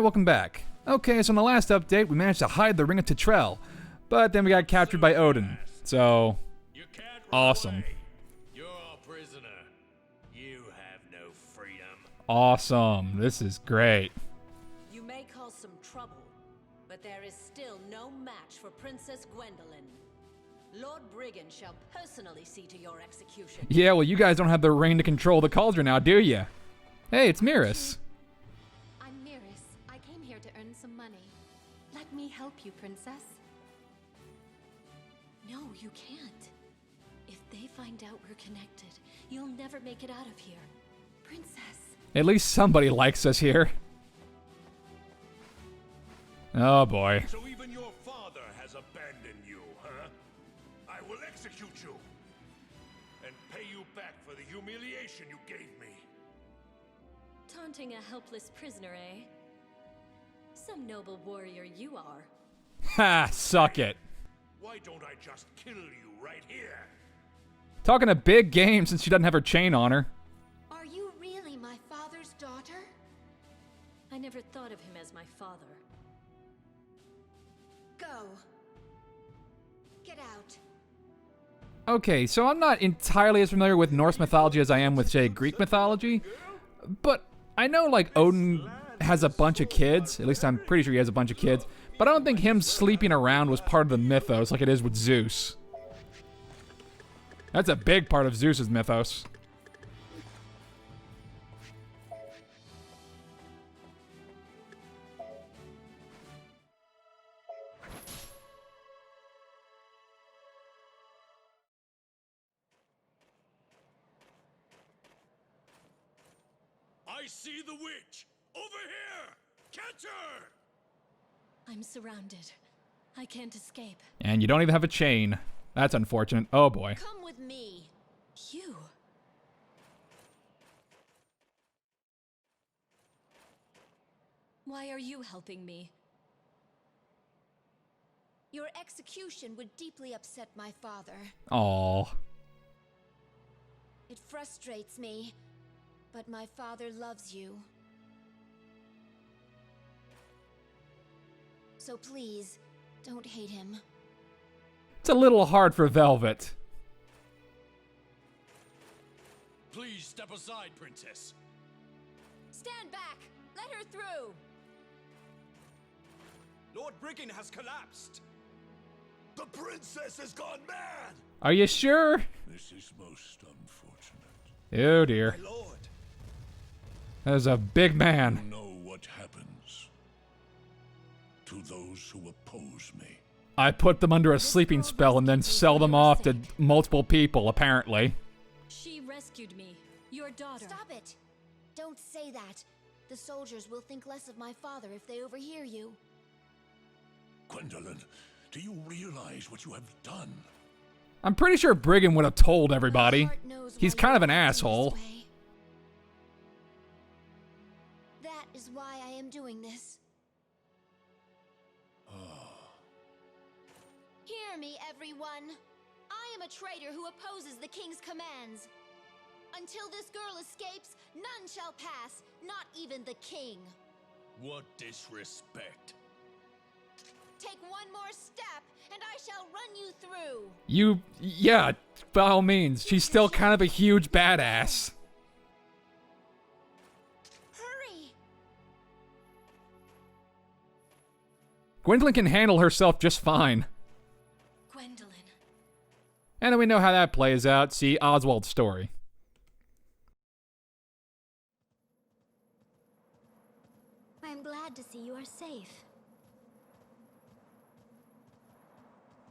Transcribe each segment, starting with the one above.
welcome back. Okay, so in the last update, we managed to hide the Ring of Titrel, but then we got captured by Odin. So, awesome. You're a prisoner. You have no freedom. Awesome. This is great. You may cause some trouble, but there is still no match for Princess Gwendolyn. Lord Brigand shall personally see to your execution. Yeah, well, you guys don't have the reign to control the cauldron now, do you? Hey, it's Miris. I'm Miris. I came here to earn some money. Let me help you, Princess. No, you can't. If they find out we're connected, you'll never make it out of here. Princess. At least somebody likes us here. Oh boy. So even your father has abandoned you, huh? I will execute you and pay you back for the humiliation you gave me. Taunting a helpless prisoner, eh? Some noble warrior you are. Ha! Suck it. Why don't I just kill you right here? Talking a big game since she doesn't have her chain on her. Are you really my father's daughter? I never thought of him as my father. Go. Get out. Okay, so I'm not entirely as familiar with Norse mythology as I am with, say, Greek mythology, but I know, like, Odin has a bunch of kids. At least I'm pretty sure he has a bunch of kids. But I don't think him sleeping around was part of the mythos like it is with Zeus. That's a big part of Zeus's mythos. I see the witch! Over here! Catch her! I'm surrounded. I can't escape. And you don't even have a chain. That's unfortunate. Oh boy. Come with me. You? Why are you helping me? Your execution would deeply upset my father. Aww. It frustrates me, but my father loves you. So please, don't hate him. It's a little hard for Velvet. Please step aside, Princess. Stand back! Let her through! Lord Brigand has collapsed. The princess has gone mad! Are you sure? This is most unfortunate. Oh dear. My lord, That is a big you man. know what happens to those who oppose me. I put them under a sleeping spell and then sell them off to multiple people, apparently. She rescued me. Your daughter. Stop it! Don't say that. The soldiers will think less of my father if they overhear you. Gwendolyn, do you realize what you have done? I'm pretty sure Brigand would have told My everybody. heart knows He's why kind you're of an acting this asshole. way. That is why I am doing this. Hear me, everyone. I am a traitor who opposes the king's commands. Until this girl escapes, none shall pass, not even the king. What disrespect. Take one more step, and I shall run you through. Yeah, by all means. She's still kind of a huge badass. Hurry! Gwendolyn can handle herself just fine. Gwendolyn. And then we know how that plays out. See Oswald's story. I'm glad to see you are safe.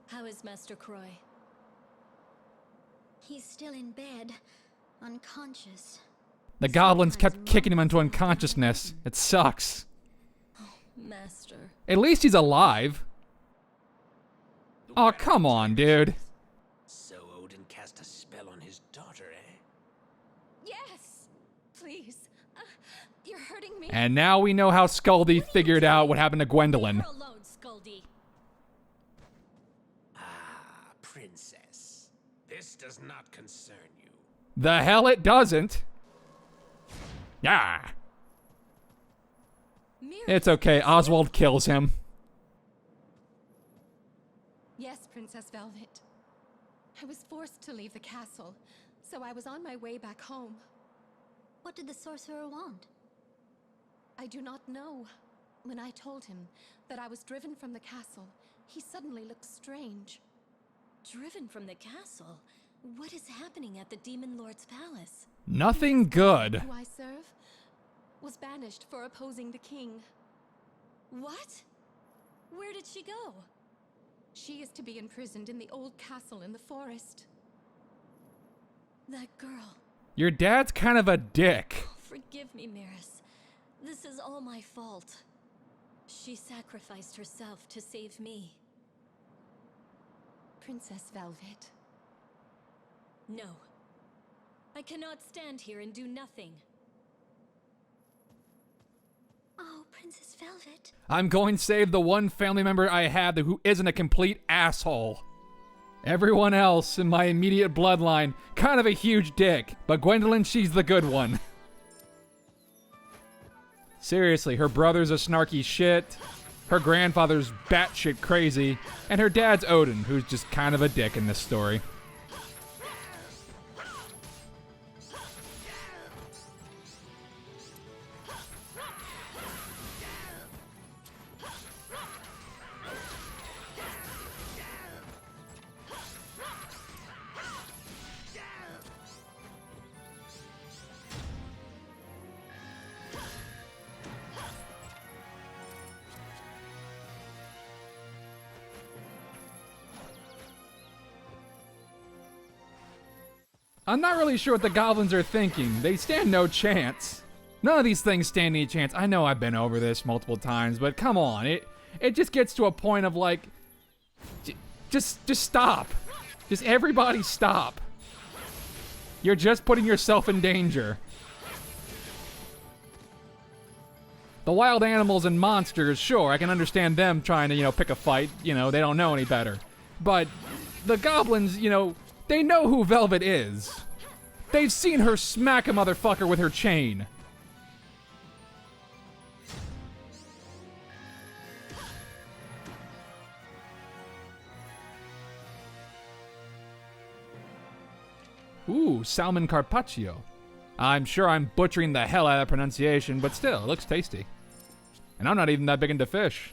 How is Master Croy? He's still in bed, unconscious. The goblins kept kicking him into unconsciousness. It sucks. Master. At least he's alive. Oh, come on, dude. So Odin cast a spell on his daughter, eh? Yes! Please. You're hurting me. And now we know how Skaldi figured out what happened to Gwendolyn. Leave her alone, Skaldi. Ah, princess. This does not concern you. The hell it doesn't. Yeah. It's okay, Oswald kills him. Yes, Princess Velvet. I was forced to leave the castle, so I was on my way back home. What did the sorcerer want? I do not know. When I told him that I was driven from the castle, he suddenly looked strange. Driven from the castle? What is happening at the Demon Lord's palace? Nothing good. Who I serve was banished for opposing the king. What? Where did she go? She is to be imprisoned in the old castle in the forest. That girl. Your dad's kind of a dick. Forgive me, Maris. This is all my fault. She sacrificed herself to save me. Princess Velvet. No. I cannot stand here and do nothing. Oh, Princess Velvet. I'm going to save the one family member I have who isn't a complete asshole. Everyone else in my immediate bloodline, kind of a huge dick, but Gwendolyn, she's the good one. Seriously, her brother's a snarky shit, her grandfather's batshit crazy, and her dad's Odin, who's just kind of a dick in this story. I'm not really sure what the goblins are thinking. They stand no chance. None of these things stand any chance. I know I've been over this multiple times, but come on. It just gets to a point of like, just stop. Just everybody stop. You're just putting yourself in danger. The wild animals and monsters, sure, I can understand them trying to, pick a fight. They don't know any better. But the goblins, they know who Velvet is. They've seen her smack a motherfucker with her chain. Ooh, salmon carpaccio. I'm sure I'm butchering the hell out of that pronunciation, but still, it looks tasty. And I'm not even that big into fish.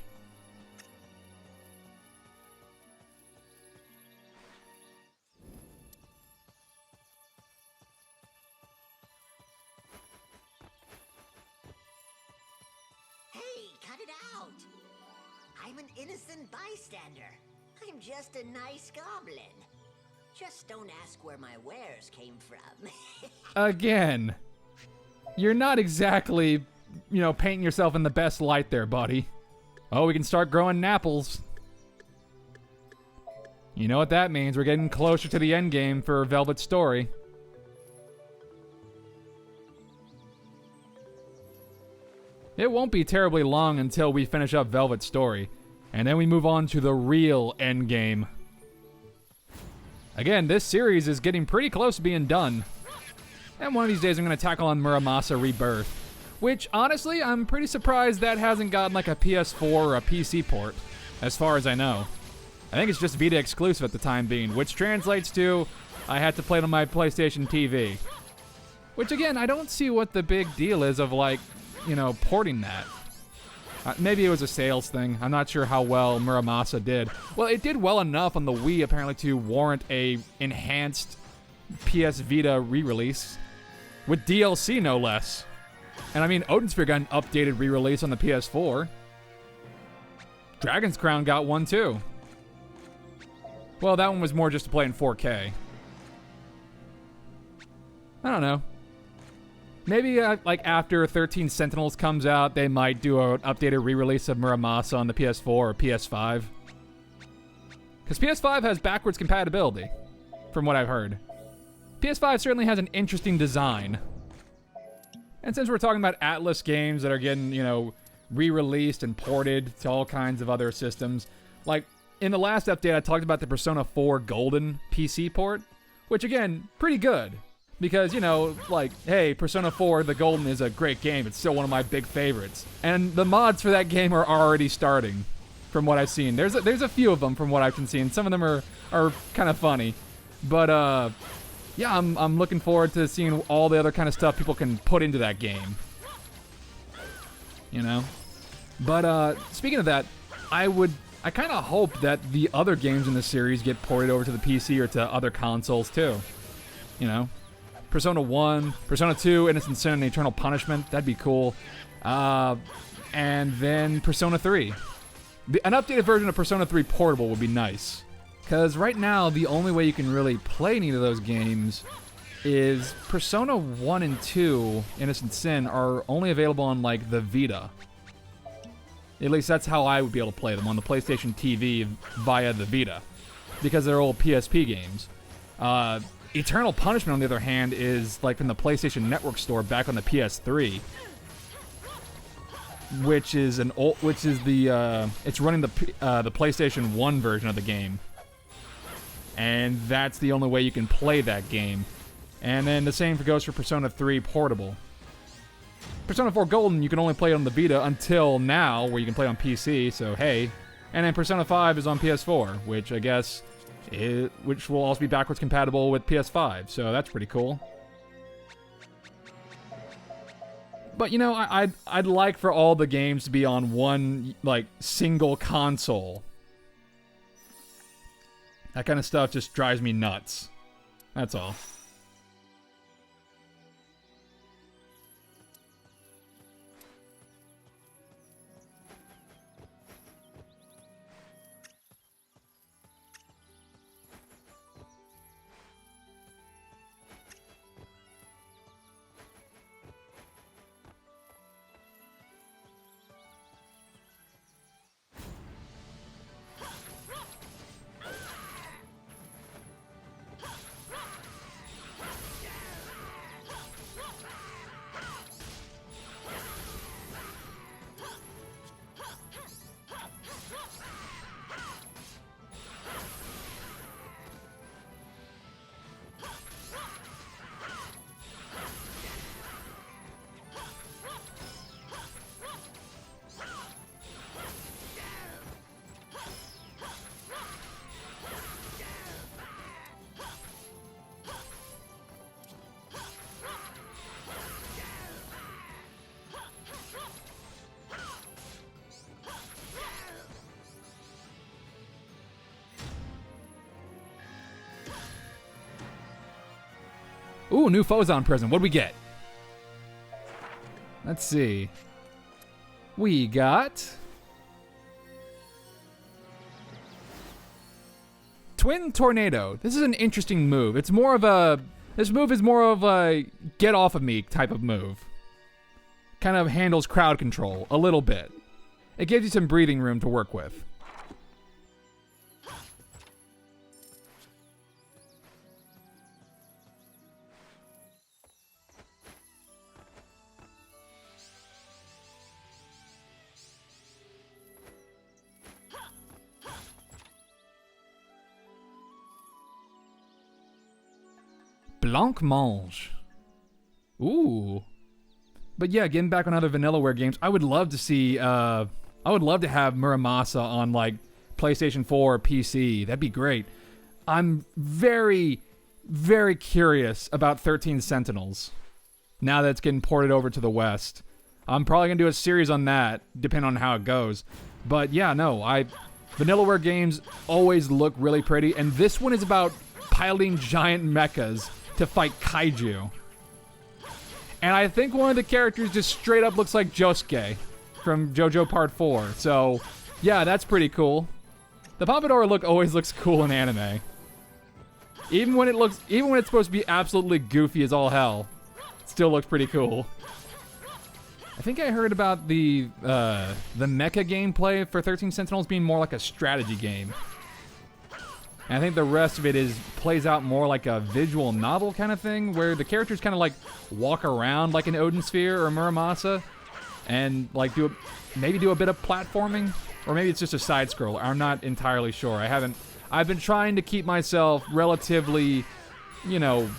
I'm an innocent bystander. I'm just a nice goblin. Just don't ask where my wares came from. Again, you're not exactly, painting yourself in the best light there, buddy. Oh, we can start growing Napples. You know what that means. We're getting closer to the end game for Velvet's story. It won't be terribly long until we finish up Velvet's story, and then we move on to the real endgame. Again, this series is getting pretty close to being done. And one of these days I'm going to tackle on Muramasa Rebirth, which, honestly, I'm pretty surprised that hasn't gotten like a PS4 or a PC port, as far as I know. I think it's just Vita exclusive at the time being, which translates to I had to play it on my PlayStation TV. Which, again, I don't see what the big deal is of, like, porting that. Maybe it was a sales thing. I'm not sure how well Muramasa did. Well, it did well enough on the Wii, apparently, to warrant a enhanced PS Vita re-release. With DLC, no less. And I mean, Odin Sphere got an updated re-release on the PS4. Dragon's Crown got one, too. Well, that one was more just to play in 4K. I don't know. Maybe, like, after 13 Sentinels comes out, they might do an updated re-release of Muramasa on the PS4 or PS5. Because PS5 has backwards compatibility, from what I've heard. PS5 certainly has an interesting design. And since we're talking about Atlas games that are getting, re-released and ported to all kinds of other systems, like, in the last update, I talked about the Persona 4 Golden PC port, which, again, pretty good. Because, you know, like, hey, Persona 4 The Golden is a great game. It's still one of my big favorites. And the mods for that game are already starting, from what I've seen. There's a few of them from what I can see, and some of them are kind of funny. But, yeah, I'm looking forward to seeing all the other kind of stuff people can put into that game. You know? But, speaking of that, I kind of hope that the other games in the series get ported over to the PC or to other consoles, too. You know? Persona 1, Persona 2, Innocent Sin and Eternal Punishment. That'd be cool. And then Persona 3. An updated version of Persona 3 Portable would be nice. Because right now, the only way you can really play any of those games is Persona 1 and 2, Innocent Sin, are only available on, like, the Vita. At least that's how I would be able to play them, on the PlayStation TV via the Vita. Because they're old PSP games. Eternal Punishment, on the other hand, is like from the PlayStation Network store back on the PS3, it's running the PlayStation 1 version of the game, and that's the only way you can play that game. And then the same goes for Persona 3 Portable. Persona 4 Golden, you can only play it on the Vita until now, where you can play it on PC. So hey, and then Persona 5 is on PS4, which I guess. Which will also be backwards compatible with PS5, so that's pretty cool. But you know, I'd like for all the games to be on one, like, single console. That kind of stuff just drives me nuts. That's all. Ooh, new Phozon prison. What'd we get? Let's see. We got... Twin Tornado. This is an interesting move. It's more of a... This move is more of a get off of me type of move. Kind of handles crowd control a little bit. It gives you some breathing room to work with. Blancmange. Ooh. But yeah, getting back on other Vanillaware games, I would love to see, I would love to have Muramasa on, like, PlayStation 4 or PC. That'd be great. I'm very, very curious about 13 Sentinels, now that it's getting ported over to the West. I'm probably going to do a series on that, depending on how it goes. But yeah, no, Vanillaware games always look really pretty, and this one is about piloting giant mechas to fight kaiju. And I think one of the characters just straight up looks like Josuke from JoJo Part 4. So, yeah, that's pretty cool. The Pompadour look always looks cool in anime. Even when it's supposed to be absolutely goofy as all hell, it still looks pretty cool. I think I heard about the mecha gameplay for 13 Sentinels being more like a strategy game. And I think the rest of it plays out more like a visual novel kind of thing, where the characters kind of like walk around like an Odin Sphere or Muramasa, and like maybe do a bit of platforming, or maybe it's just a side scroller. I'm not entirely sure. I've been trying to keep myself relatively, you know,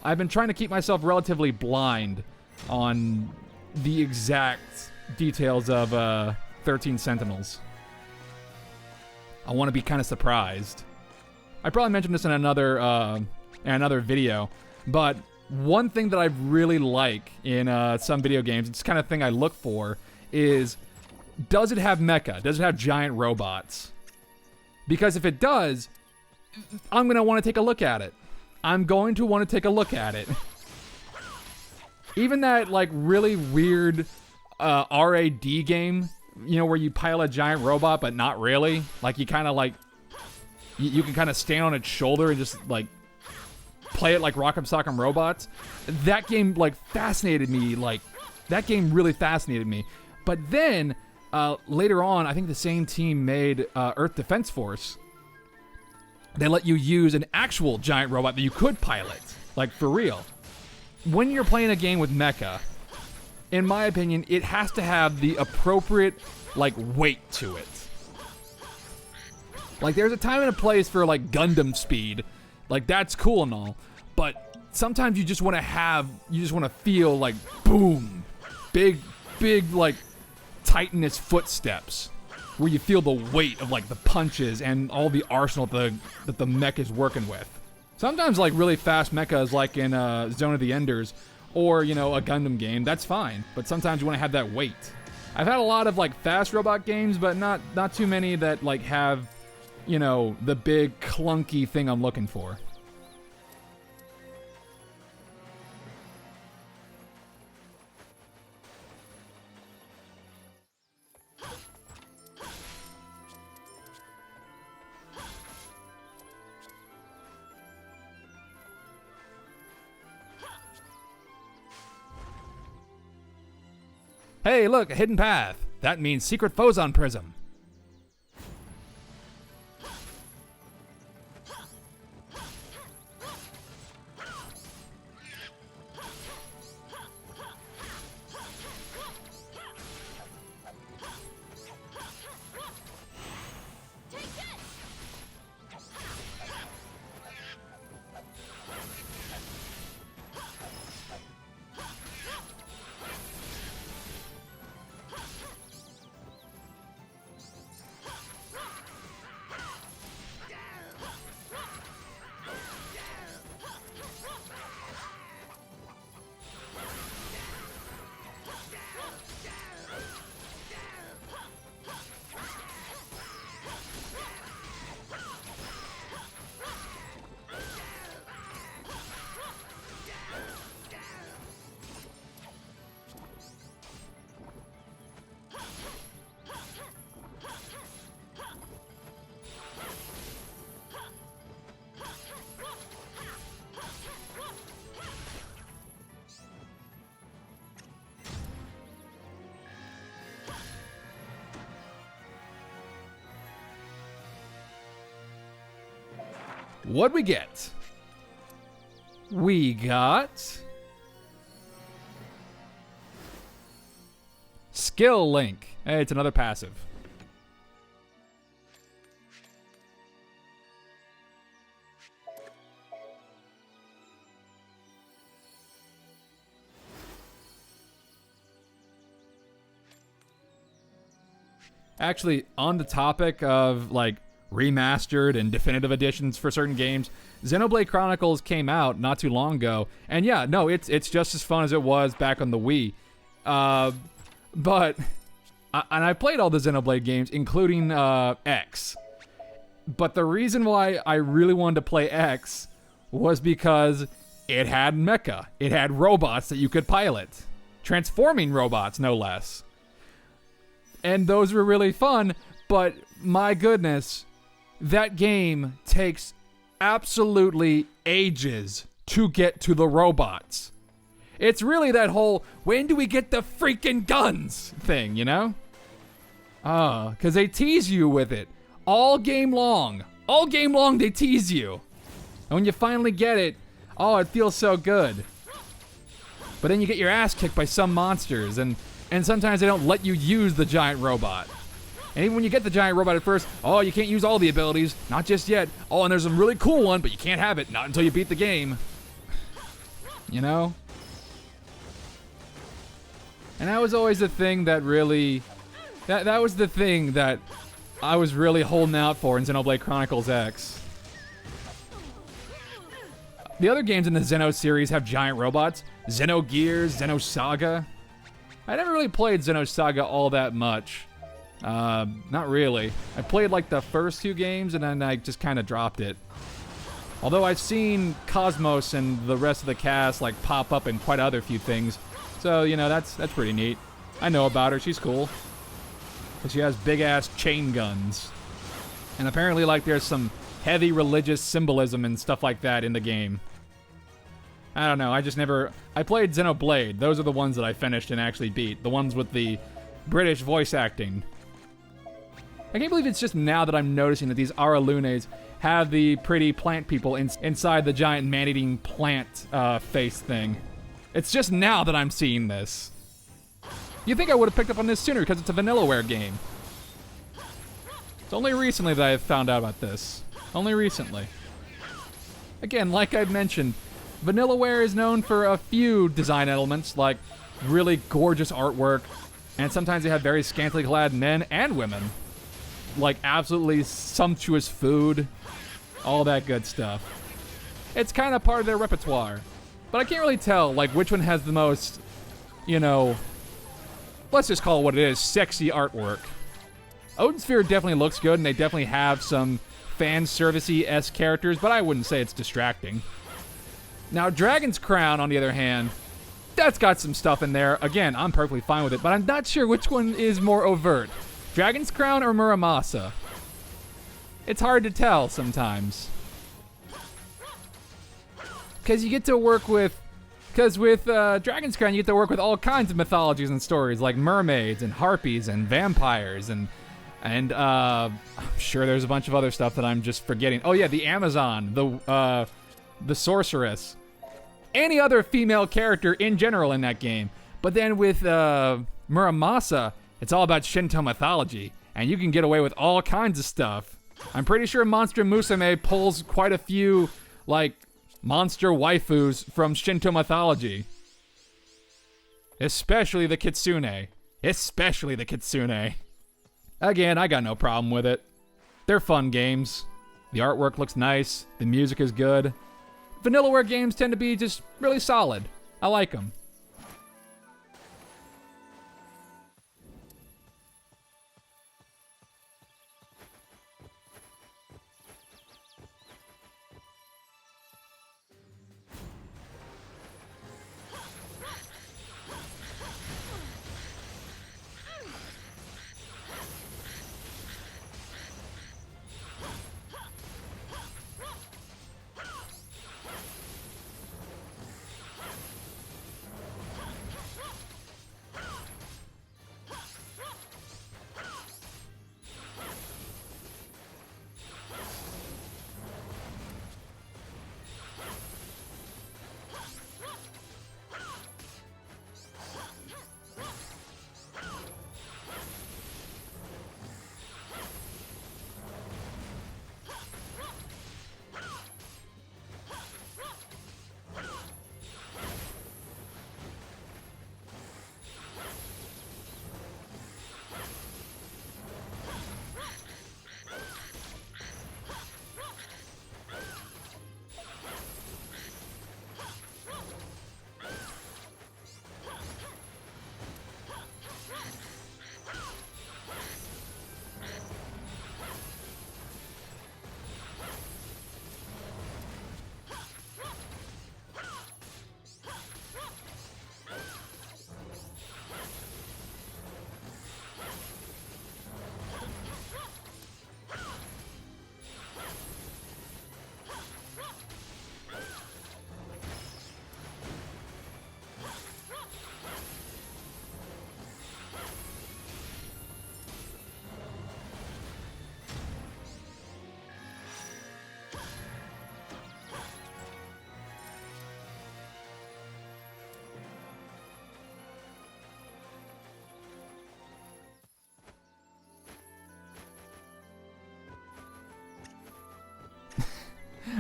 I've been trying to keep myself relatively blind on the exact details of 13 Sentinels. I want to be kind of surprised. I probably mentioned this in another video, but one thing that I really like in some video games, it's the kind of thing I look for, is does it have mecha? Does it have giant robots? Because if it does, I'm going to want to take a look at it. I'm going to want to take a look at it. Even that, like, really weird RAD game, you know, where you pilot a giant robot, but not really. Like, you kind of, like, you can kind of stand on its shoulder and just, like, play it like Rock'em Sock'em Robots. That game, like, fascinated me. Like, that game really fascinated me. But then, later on, I think the same team made Earth Defense Force. They let you use an actual giant robot that you could pilot, like for real. When you're playing a game with mecha, in my opinion, it has to have the appropriate, like, weight to it. Like, there's a time and a place for, like, Gundam speed. Like, that's cool and all. But sometimes you just want to feel, like, boom. Big, like, titanous footsteps. Where you feel the weight of, like, the punches and all the arsenal that the mech is working with. Sometimes, like, really fast mechas, like in Zone of the Enders, or, you know, a Gundam game, that's fine. But sometimes you want to have that weight. I've had a lot of, like, fast robot games, but not too many that, like, have, you know, the big clunky thing I'm looking for. Hey, look, a hidden path. That means secret foes on Prism. What'd we get? We got Skill Link. Hey, it's another passive. Actually, on the topic of, like, remastered and definitive editions for certain games, Xenoblade Chronicles came out not too long ago, and yeah, no, it's just as fun as it was back on the Wii. But I played all the Xenoblade games, including X. But the reason why I really wanted to play X was because it had mecha. It had robots that you could pilot. Transforming robots, no less. And those were really fun, but my goodness, that game takes absolutely ages to get to the robots. It's really that whole, when do we get the freaking guns thing, you know? Because they tease you with it all game long. All game long they tease you. And when you finally get it, oh, it feels so good. But then you get your ass kicked by some monsters, and sometimes they don't let you use the giant robot. And even when you get the giant robot at first, oh, you can't use all the abilities. Not just yet. Oh, and there's a really cool one, but you can't have it. Not until you beat the game. you know? And that was always the thing that really... That was the thing that I was really holding out for in Xenoblade Chronicles X. The other games in the Xeno series have giant robots. Xenogears, Xenosaga. I never really played Xenosaga all that much. Not really. I played like the first 2 games and then I just kind of dropped it. Although I've seen Cosmos and the rest of the cast like pop up in quite other few things. So, you know, that's pretty neat. I know about her. She's cool. But she has big-ass chain guns. And apparently, like, there's some heavy religious symbolism and stuff like that in the game. I don't know. I just never... I played Xenoblade. Those are the ones that I finished and actually beat. The ones with the British voice acting. I can't believe it's just now that I'm noticing that these Aralunes have the pretty plant people inside the giant man-eating plant face thing. It's just now that I'm seeing this. You'd think I would have picked up on this sooner because it's a Vanillaware game. It's only recently that I have found out about this. Only recently. Again, like I'd mentioned, Vanillaware is known for a few design elements, like really gorgeous artwork, and sometimes they have very scantily clad men and women. Like absolutely sumptuous food, all that good stuff. It's kind of part of their repertoire. But I can't really tell, like, which one has the most, you know, let's just call it what it is, sexy artwork. Odin Sphere definitely looks good, and they definitely have some fan servicey-esque characters, but I wouldn't say it's distracting. Now, Dragon's Crown, on the other hand, that's got some stuff in there. Again, I'm perfectly fine with it, but I'm not sure which one is more overt. Dragon's Crown or Muramasa? It's hard to tell sometimes. Because you get to work with... Because with Dragon's Crown, you get to work with all kinds of mythologies and stories, like mermaids and harpies and vampires and I'm sure there's a bunch of other stuff that I'm just forgetting. Oh yeah, the Amazon, the sorceress, any other female character in general in that game. But then with Muramasa, it's all about Shinto mythology, and you can get away with all kinds of stuff. I'm pretty sure Monster Musume pulls quite a few, like, monster waifus from Shinto mythology. Especially the Kitsune. Especially the Kitsune. Again, I got no problem with it. They're fun games. The artwork looks nice. The music is good. Vanillaware games tend to be just really solid. I like them.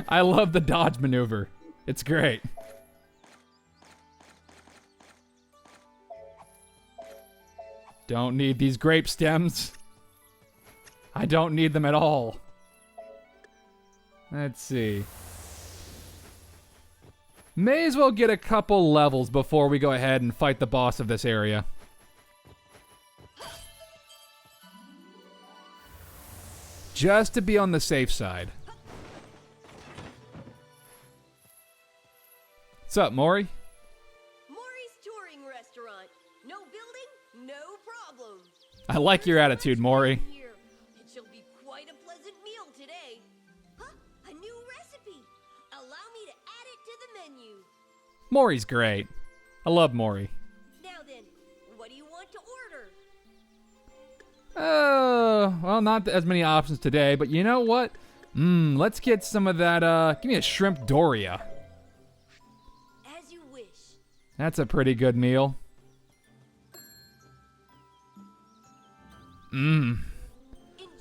I love the dodge maneuver. It's great. Don't need these grape stems. I don't need them at all. Let's see. May as well get a couple levels before we go ahead and fight the boss of this area. Just to be on the safe side. What's up, Mori? Mori's touring restaurant. No building, no problem. I like your attitude, Mori. Here, it shall be quite a pleasant meal today. Huh? A new recipe. Allow me to add it to the menu. Mori's great. I love Mori. Now then, what do you want to order? Well, not as many options today, but you know what? Let's get some of that, give me a shrimp Doria. As you wish. That's a pretty good meal.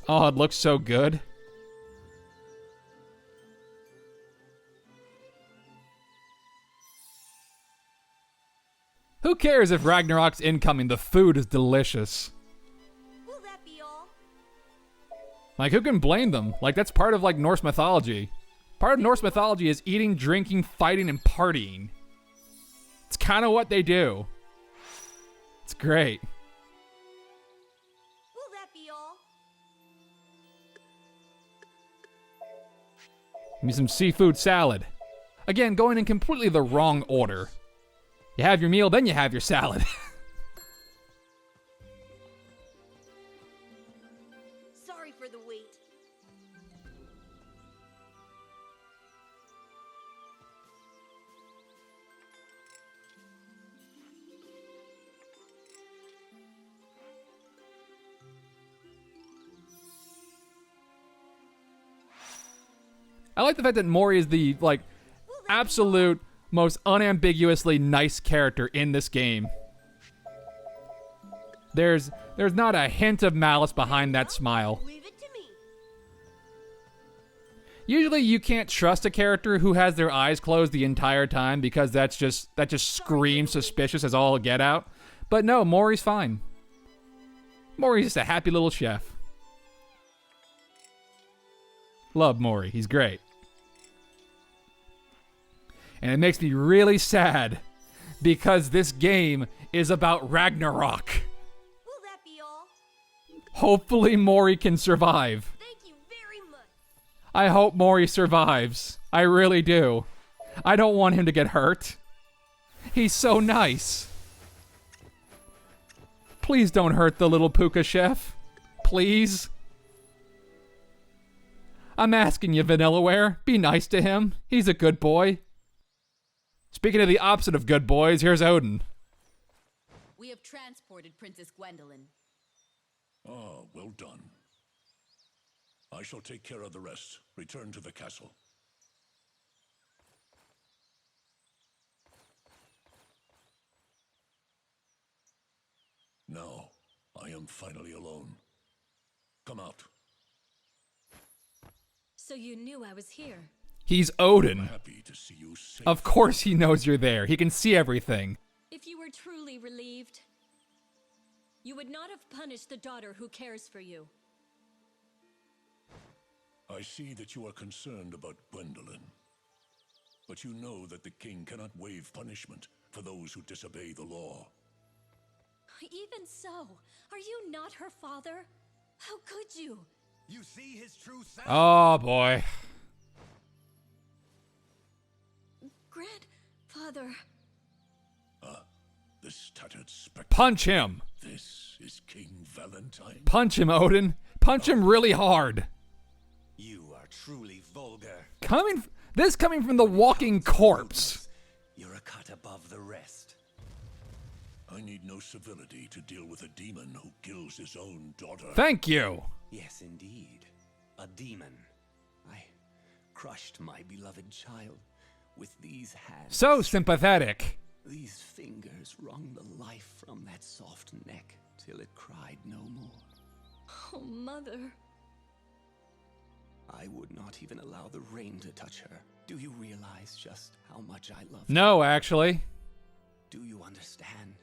Oh, it looks so good. Who cares if Ragnarok's incoming? The food is delicious. Will that be all? Like, who can blame them? Like, that's part of, like, Norse mythology. Part of Norse mythology is eating, drinking, fighting, and partying. It's kind of what they do. It's great. Will that be all? Give me some seafood salad. Again, going in completely the wrong order. You have your meal, then you have your salad. Sorry for the wait. I like the fact that Mori is the, like, absolute most unambiguously nice character in this game. There's not a hint of malice behind that smile. Leave it to me. Usually you can't trust a character who has their eyes closed the entire time because that just screams suspicious as all get out. But no, Mori's fine. Mori's just a happy little chef. Love Mori, he's great. And it makes me really sad because this game is about Ragnarok. Will that be all? Hopefully Mori can survive. Thank you very much. I hope Mori survives. I really do. I don't want him to get hurt. He's so nice. Please don't hurt the little Puka chef. Please. I'm asking you, Vanillaware. Be nice to him. He's a good boy. Speaking of the opposite of good boys, here's Odin. We have transported Princess Gwendolyn. Ah, well done. I shall take care of the rest. Return to the castle. Now, I am finally alone. Come out. So you knew I was here. He's Odin. Happy to see you safe. Of course he knows you're there. He can see everything. If you were truly relieved, you would not have punished the daughter who cares for you. I see that you are concerned about Gwendolyn. But you know that the king cannot waive punishment for those who disobey the law. Even so, are you not her father? How could you? You see his true self. Oh boy. Grandfather. This tattered spectre. Punch him. This is King Valentine. Punch him, Odin. Punch him really hard. You are truly vulgar. Coming from the walking corpse. You're a cut above the rest. I need no civility to deal with a demon who kills his own daughter. Thank you. Yes, indeed. A demon. I crushed my beloved child with these hands. So sympathetic. These fingers wrung the life from that soft neck till it cried no more. Oh, Mother. I would not even allow the rain to touch her. Do you realize just how much I love her? No, actually. Do you understand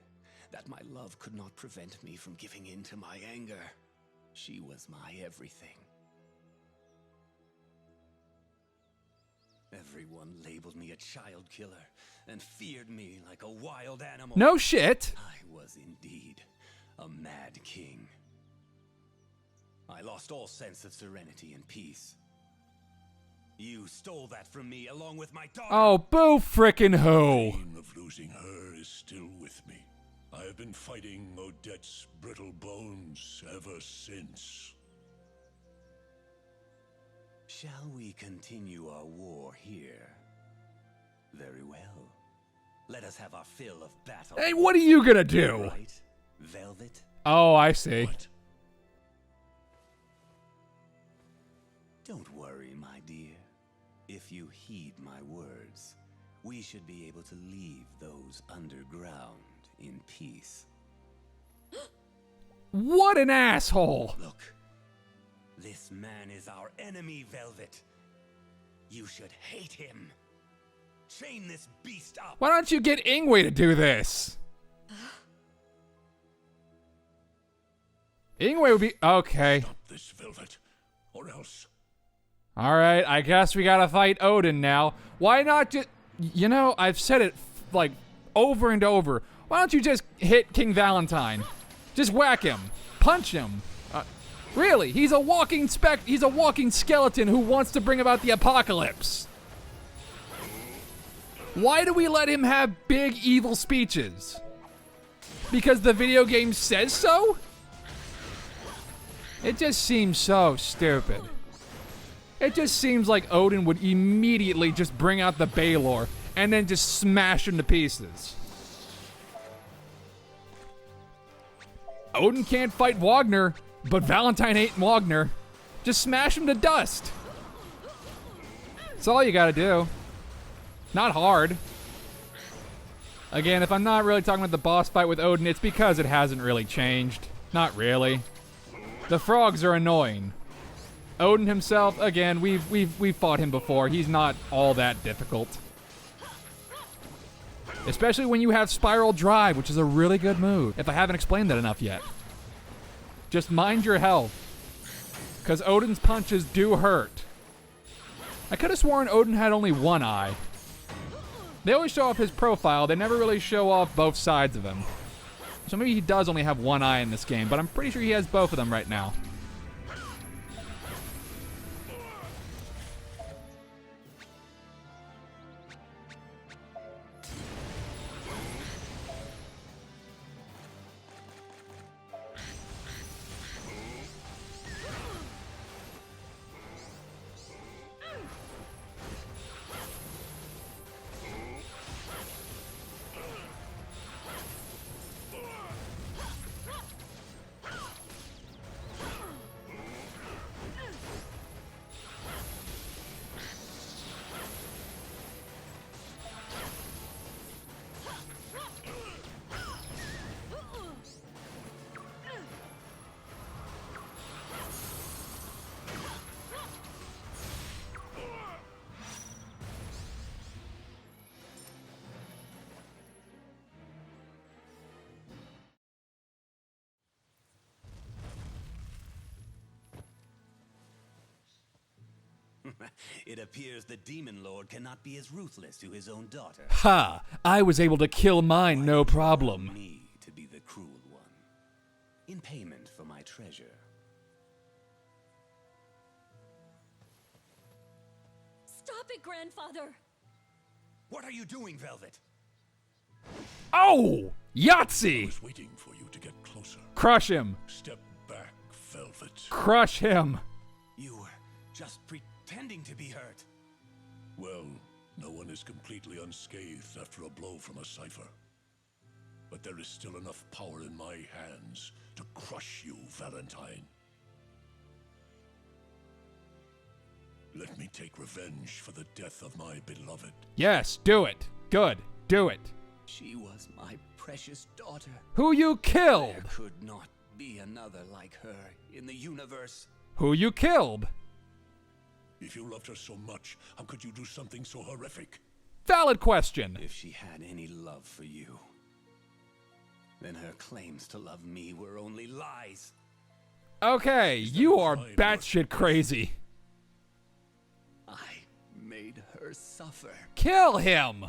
that my love love could not prevent me from giving in to my anger. She was my everything. Everyone labeled me a child killer and feared me like a wild animal. No shit. I was indeed a mad king. I lost all sense of serenity and peace. You stole that from me along with my daughter. Oh, boo frickin' who. The pain of losing her is still with me. I have been fighting Odette's brittle bones ever since. Shall we continue our war here? Very well. Let us have our fill of battle. Hey, what are you gonna do? Right, Velvet? Oh, I see. What? Don't worry, my dear. If you heed my words, we should be able to leave those underground in peace. What an asshole. Look, this man is our enemy, Velvet. You should hate him. Chain this beast up. Why don't you get Ingwe to do this? Ingwe would be... Okay. Stop this, Velvet, or else. Alright, I guess we gotta fight Odin now. Why not just... You know, I've said it, like, over and over. Why don't you just hit King Valentine? Just whack him. Punch him. Really, he's a walking skeleton who wants to bring about the apocalypse. Why do we let him have big evil speeches? Because the video game says so? It just seems so stupid. It just seems like Odin would immediately just bring out the Balor and then just smash him to pieces. Odin can't fight Wagner, but Valentine ain't Wagner. Just smash him to dust. That's all you gotta do. Not hard. Again, if I'm not really talking about the boss fight with Odin, it's because it hasn't really changed. Not really. The frogs are annoying. Odin himself, again, we've fought him before. He's not all that difficult. Especially when you have Spiral Drive, which is a really good move, if I haven't explained that enough yet. Just mind your health, because Odin's punches do hurt. I could have sworn Odin had only one eye. They always show off his profile, they never really show off both sides of him. So maybe he does only have one eye in this game, but I'm pretty sure he has both of them right now. It appears the Demon Lord cannot be as ruthless to his own daughter. Ha! I was able to kill mine, no problem. Me to be the cruel one. In payment for my treasure. Stop it, Grandfather! What are you doing, Velvet? Oh! I Yahtzee! was waiting for you to get closer. Crush him! Step back, Velvet. Crush him! You were just pretending to be hurt. Well, no one is completely unscathed after a blow from a cipher. But there is still enough power in my hands to crush you, Valentine. Let me take revenge for the death of my beloved. Yes, do it. Good. Do it. She was my precious daughter. Who you killed? There could not be another like her in the universe. Who you killed? If you loved her so much, how could you do something so horrific? Valid question. If she had any love for you, then her claims to love me were only lies. Okay, you are batshit crazy. I made her suffer. Kill him!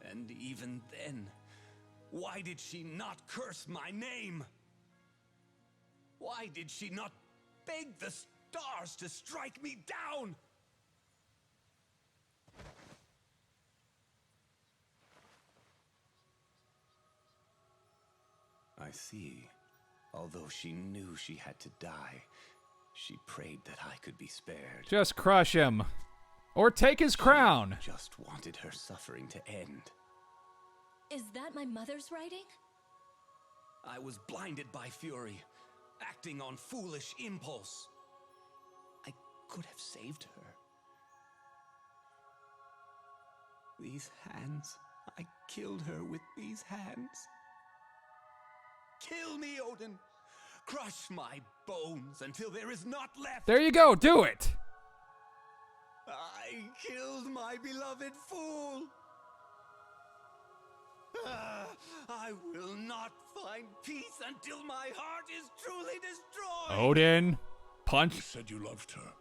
And even then, why did she not curse my name? Why did she not beg the stars to strike me down? I see. Although she knew she had to die, she prayed that I could be spared. Just crush him. Or take his crown. She just wanted her suffering to end. Is that my mother's writing? I was blinded by fury, acting on foolish impulse. I could have saved her. These hands, I killed her with these hands. Kill me, Odin! Crush my bones until there is not left! There you go, do it! I killed my beloved fool! I will not find peace until my heart is truly destroyed! Odin, punch. You said you loved her,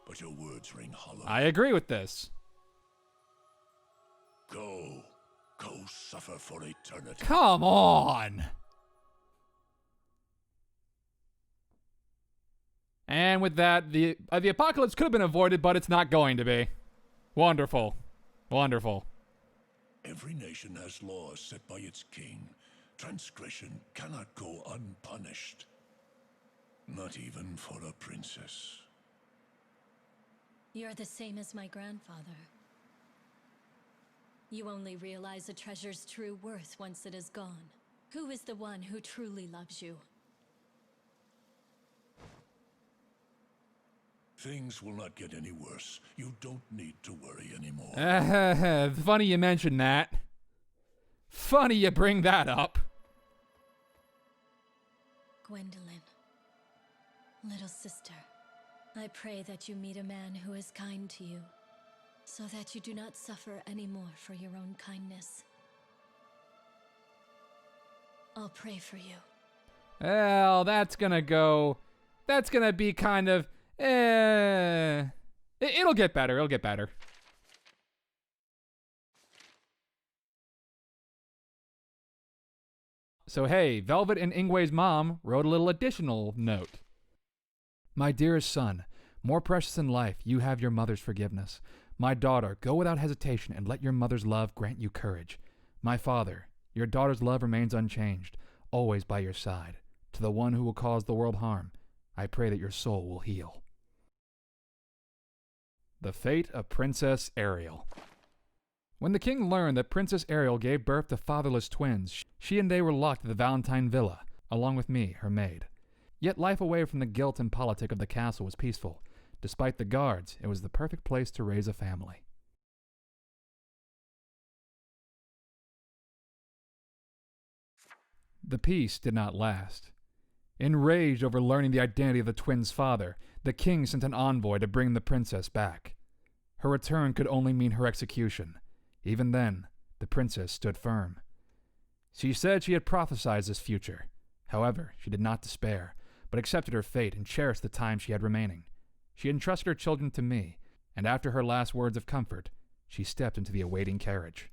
but your words ring hollow. I agree with this. Go suffer for eternity. Come on! And with that, the apocalypse could have been avoided, but it's not going to be. Wonderful. Wonderful. Every nation has laws set by its king. Transgression cannot go unpunished. Not even for a princess. You're the same as my grandfather. You only realize a treasure's true worth once it is gone. Who is the one who truly loves you? Things will not get any worse. You don't need to worry anymore. Funny you mention that. Funny you bring that up. Gwendolyn, little sister, I pray that you meet a man who is kind to you, so that you do not suffer anymore for your own kindness. I'll pray for you. Well, that's gonna be kind of, it'll get better, it'll get better. So hey, Velvet and Ingwe's mom wrote a little additional note. My dearest son, more precious than life, you have your mother's forgiveness. My daughter, go without hesitation and let your mother's love grant you courage. My father, your daughter's love remains unchanged, always by your side. To the one who will cause the world harm, I pray that your soul will heal. The fate of Princess Ariel. When the king learned that Princess Ariel gave birth to fatherless twins, she and they were locked at the Valentine Villa, along with me, her maid. Yet life away from the guilt and politic of the castle was peaceful. Despite the guards, it was the perfect place to raise a family. The peace did not last. Enraged over learning the identity of the twins' father, the king sent an envoy to bring the princess back. Her return could only mean her execution. Even then, the princess stood firm. She said she had prophesied this future. However, she did not despair, but accepted her fate and cherished the time she had remaining. She entrusted her children to me, and after her last words of comfort, she stepped into the awaiting carriage.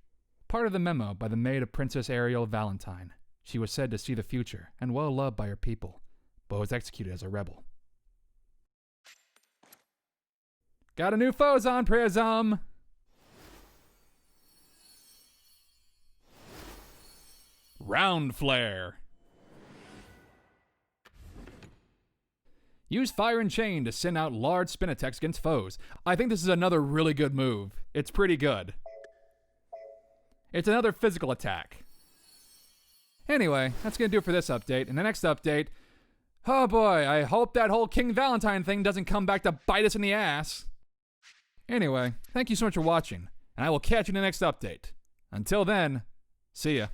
Part of the memo by the maid of Princess Ariel Valentine. She was said to see the future and well loved by her people, but was executed as a rebel. Got a new foes on Prism! Round Flare. Use Fire and Chain to send out large spin attacks against foes. I think this is another really good move. It's pretty good. It's another physical attack. Anyway, that's going to do it for this update. In the next update, oh boy, I hope that whole King Valentine thing doesn't come back to bite us in the ass. Anyway, thank you so much for watching, and I will catch you in the next update. Until then, see ya.